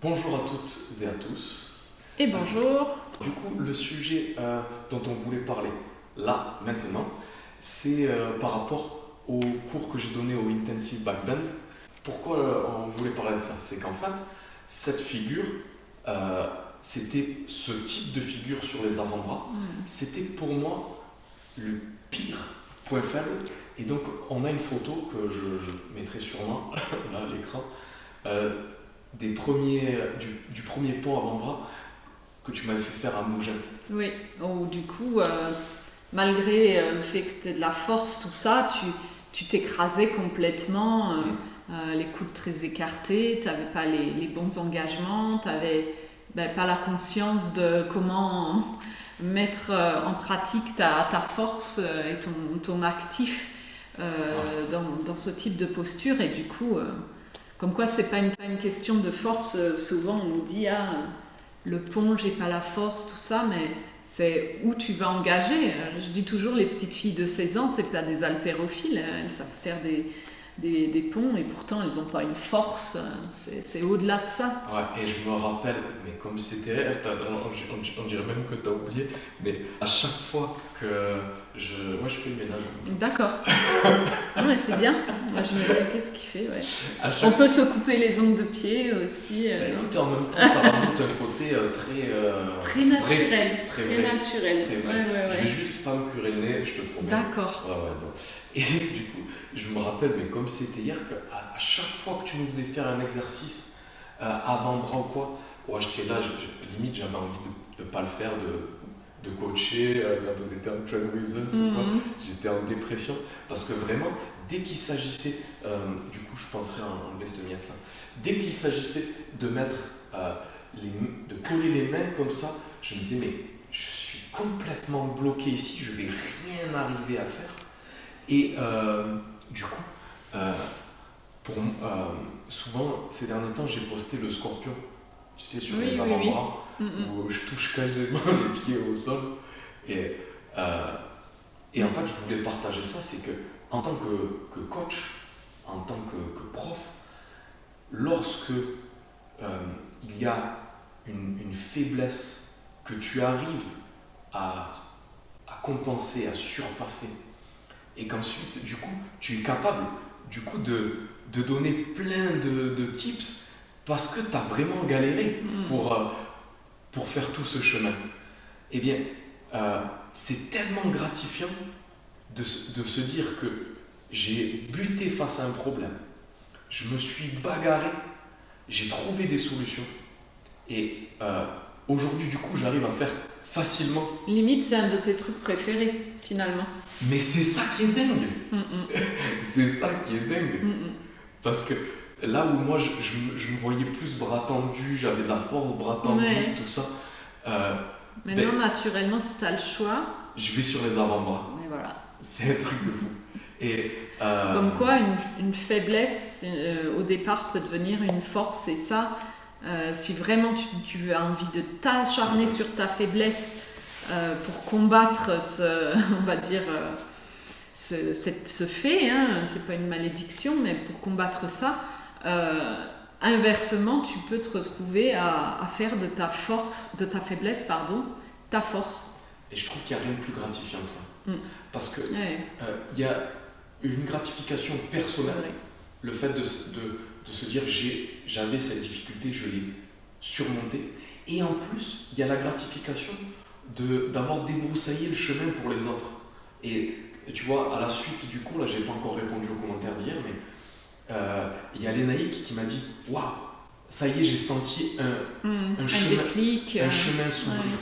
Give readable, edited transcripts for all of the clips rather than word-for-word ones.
Bonjour à toutes et à tous. Et bonjour. Du coup, le sujet dont on voulait parler là, maintenant, c'est par rapport au cours que j'ai donné au Intensive Backbend. Pourquoi on voulait parler de ça? C'est qu'en fait, cette figure, c'était ce type de figure sur les avant-bras, c'était pour moi le pire point faible. Et donc, on a une photo que je mettrai sûrement là à l'écran. Du premier pont avant-bras que tu m'avais fait faire à Mougins. Oui, oh, du coup, malgré le fait que tu aies de la force, tout ça, tu t'écrasais complètement, les coudes très écartés, tu n'avais pas les bons engagements, tu n'avais pas la conscience de comment mettre en pratique ta force et ton actif dans ce type de posture. Et du coup, comme quoi c'est pas une question de force. Souvent on nous dit le pont, j'ai pas la force, tout ça, mais c'est où tu vas engager. Je dis toujours, les petites filles de 16 ans, c'est pas des haltérophiles, elles savent faire des ponts et pourtant elles ont pas une force, c'est au-delà de ça. Ouais, et je me rappelle, mais comme c'était, on dirait même que tu as oublié, mais à chaque fois que moi je fais le ménage. D'accord. Non mais c'est bien. Moi je me dis, qu'est-ce qu'il fait, ouais. On peut se couper les ongles de pied aussi. Écoute, en même temps, ça rajoute un côté très naturel. Très vrai. Naturel. Très vrai. Ouais. Je vais juste pas me curer le nez, je te promets. D'accord. Ouais, bon. Et du coup, je me rappelle, mais comme c'était hier, qu'à chaque fois que tu nous faisais faire un exercice avant-bras ou quoi, ouais, j'étais là, limite j'avais envie de ne pas le faire, de coacher quand on était en train results ou quoi. J'étais en dépression parce que vraiment, dès qu'il s'agissait, du coup je penserais à enlever cette miette là, dès qu'il s'agissait de mettre, de coller les mains comme ça, je me disais mais je suis complètement bloqué ici, je vais rien arriver à faire. Et du coup, souvent ces derniers temps, j'ai posté le scorpion, tu sais, sur les avant-bras, où je touche quasiment les pieds au sol. Et en fait, je voulais partager ça, c'est que en tant que coach, en tant que prof, lorsque il y a une faiblesse que tu arrives à compenser, à surpasser, et qu'ensuite, du coup, tu es capable de donner plein de tips parce que tu as vraiment galéré pour faire tout ce chemin. Eh bien, c'est tellement gratifiant de se dire que j'ai buté face à un problème, je me suis bagarré, j'ai trouvé des solutions, et aujourd'hui, du coup, j'arrive à faire facilement. Limite, c'est un de tes trucs préférés, finalement. Mais c'est ça qui est dingue. C'est ça qui est dingue. Parce que là où moi, je me voyais plus bras tendus, j'avais de la force, bras tendus, tout ça. Maintenant, naturellement, si tu as le choix... Je vais sur les avant-bras. Et voilà. C'est un truc de fou. Et, comme quoi, une faiblesse, au départ, peut devenir une force. Et ça, si vraiment tu as envie de t'acharner sur ta faiblesse pour combattre on va dire, ce fait, c'est pas une malédiction, mais pour combattre ça, inversement, tu peux te retrouver à faire de ta faiblesse, ta force. Et je trouve qu'il n'y a rien de plus gratifiant que ça. Parce que il y a une gratification personnelle, le fait de se dire j'avais cette difficulté, je l'ai surmontée. Et en plus, il y a la gratification d'avoir débroussaillé le chemin pour les autres. Et tu vois, à la suite du cours, là, j'ai pas encore répondu aux commentaires d'hier, mais il y a Lénaïque qui m'a dit waouh, ça y est, j'ai senti un chemin, déclic, un chemin s'ouvrir.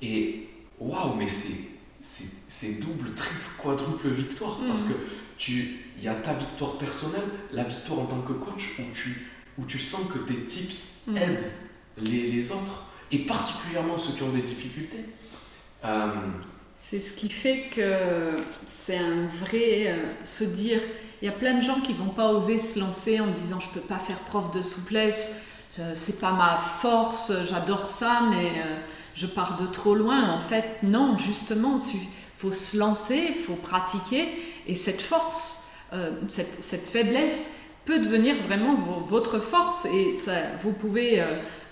Et waouh, mais c'est double, triple, quadruple victoire, parce que il y a ta victoire personnelle, la victoire en tant que coach, où tu sens que tes tips aident les autres, et particulièrement ceux qui ont des difficultés. C'est ce qui fait que c'est un vrai se dire, il y a plein de gens qui vont pas oser se lancer en disant je peux pas faire preuve de souplesse, c'est pas ma force, j'adore ça, mais je pars de trop loin. En fait, non, justement, il faut se lancer, il faut pratiquer, et cette force, cette faiblesse peut devenir vraiment votre force et ça, vous pouvez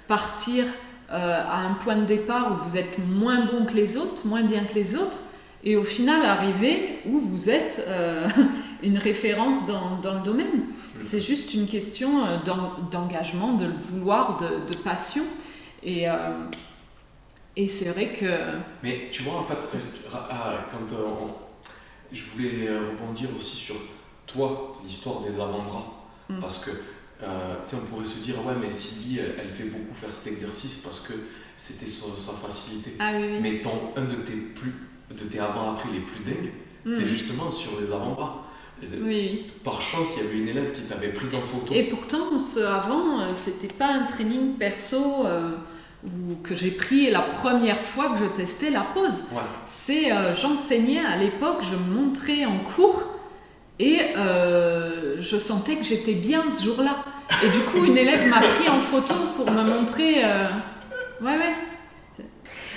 partir à un point de départ où vous êtes moins bon que les autres, moins bien que les autres, et au final arriver où vous êtes une référence dans le domaine. C'est juste une question d'engagement, de le vouloir, de passion. Et c'est vrai que... Mais tu vois, en fait, je voulais rebondir aussi sur toi, l'histoire des avant-bras. Parce que, on pourrait se dire, ouais, mais Sylvie, elle fait beaucoup faire cet exercice parce que c'était sa facilité. Ah, oui. Mais un de tes avant-après les plus dingues, c'est justement sur les avant-bras. Oui. Par chance, il y avait une élève qui t'avait prise en photo. Et pourtant, c'était pas un training perso que j'ai pris la première fois que je testais la pose. Ouais. J'enseignais à l'époque, je montrais en cours et je sentais que j'étais bien ce jour-là. Et du coup, une élève m'a pris en photo pour me montrer... Ouais.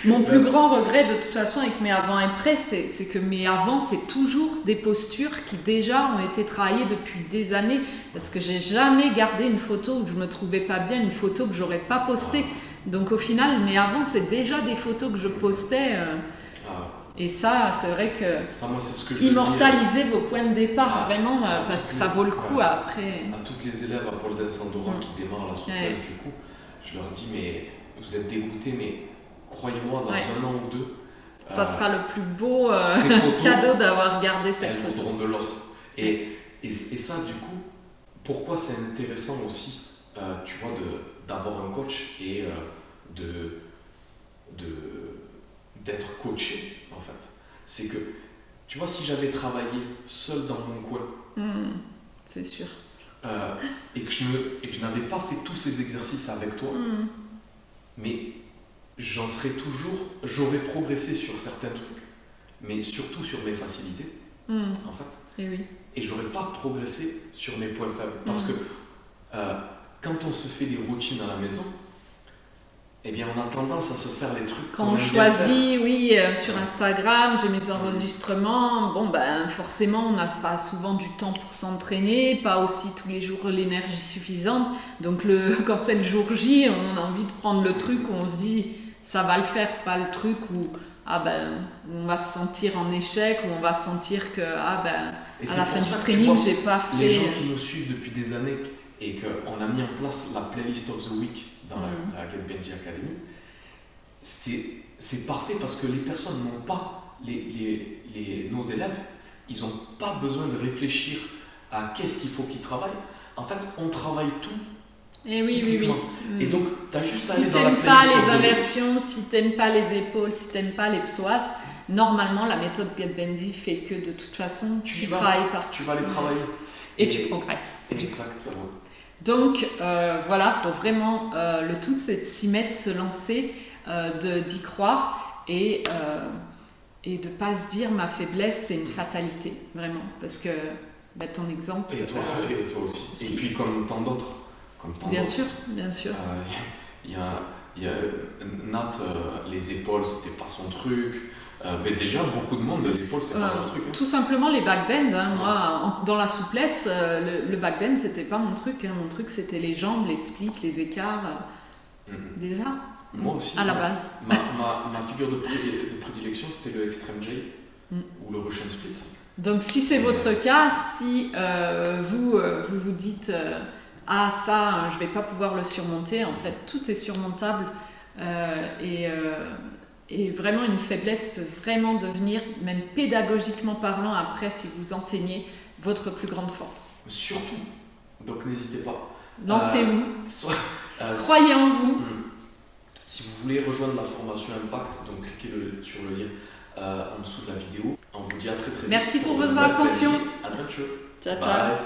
Mon plus grand regret de toute façon avec mes avant et après, c'est que mes avant, c'est toujours des postures qui déjà ont été travaillées depuis des années. Parce que j'ai jamais gardé une photo où je me trouvais pas bien, une photo que j'aurais pas postée. Donc au final, mes avant, c'est déjà des photos que je postais. Et ça, c'est vrai que, ça, moi, c'est ce que immortaliser vos points de départ, vraiment, parce que ça vaut le coup après. À toutes les élèves à Pole Dance Andorra qui démarrent la souplesse, du coup, je leur dis, mais vous êtes dégoûtés, mais croyez-moi, dans un an ou deux, ça sera le plus beau cadeau d'avoir gardé cette photo. Elles vaudront de l'or. Et ça, du coup, pourquoi c'est intéressant aussi, tu vois, d'avoir un coach et d'être coaché, en fait. C'est que, tu vois, si j'avais travaillé seul dans mon coin, c'est sûr, et que je n'avais pas fait tous ces exercices avec toi, mais j'aurais progressé sur certains trucs, mais surtout sur mes facilités, en fait. Et oui. Et j'aurais pas progressé sur mes points faibles. Parce que quand on se fait des routines à la maison, eh bien on a tendance à se faire les trucs. Quand on choisit, sur Instagram, j'ai mes enregistrements, forcément on n'a pas souvent du temps pour s'entraîner, pas aussi tous les jours l'énergie suffisante. Donc quand c'est le jour J, on a envie de prendre le truc où on se dit ça va le faire, pas le truc où on va se sentir en échec, où on va sentir que à la fin du training, j'ai pas fait... Les gens qui nous suivent depuis des années et qu'on a mis en place la playlist of the week dans la Get Benji Academy, c'est parfait parce que les personnes n'ont pas, nos élèves, ils n'ont pas besoin de réfléchir à qu'est-ce qu'il faut qu'ils travaillent. En fait, on travaille tout. Et oui. Et donc, tu as juste à aller dans la playlist. Si t'aimes pas les inversions, si t'aimes pas les épaules, si t'aimes pas les psoas, normalement la méthode Get Bendy fait que de toute façon tu travailles partout. Tu vas les travailler. Et tu progresses. Exactement. Donc faut vraiment, le tout c'est de s'y mettre, de se lancer, d'y croire et de pas se dire ma faiblesse c'est une fatalité, vraiment. Parce que ton exemple... Et toi aussi. Et puis comme tant d'autres. Bien sûr. Il y a Nat, les épaules, c'était pas son truc. Mais déjà, beaucoup de monde, les épaules, c'est pas leur truc. Tout simplement les backbends. Moi, dans la souplesse, le backbend, c'était pas mon truc. Mon truc, c'était les jambes, les splits, les écarts. Déjà. Moi aussi. À la base. Ma figure de prédilection, c'était le extreme J ou le Russian split. Donc, si c'est votre cas, si vous dites ça, je vais pas pouvoir le surmonter, en fait, tout est surmontable. Et vraiment, une faiblesse peut vraiment devenir, même pédagogiquement parlant, après, si vous enseignez, votre plus grande force. Surtout. Donc, n'hésitez pas. Lancez-vous. Croyez en vous. Si vous voulez rejoindre la formation Impact, donc cliquez sur le lien en dessous de la vidéo. On vous dit à très vite. Merci pour votre attention. À bientôt. Ciao. Bye.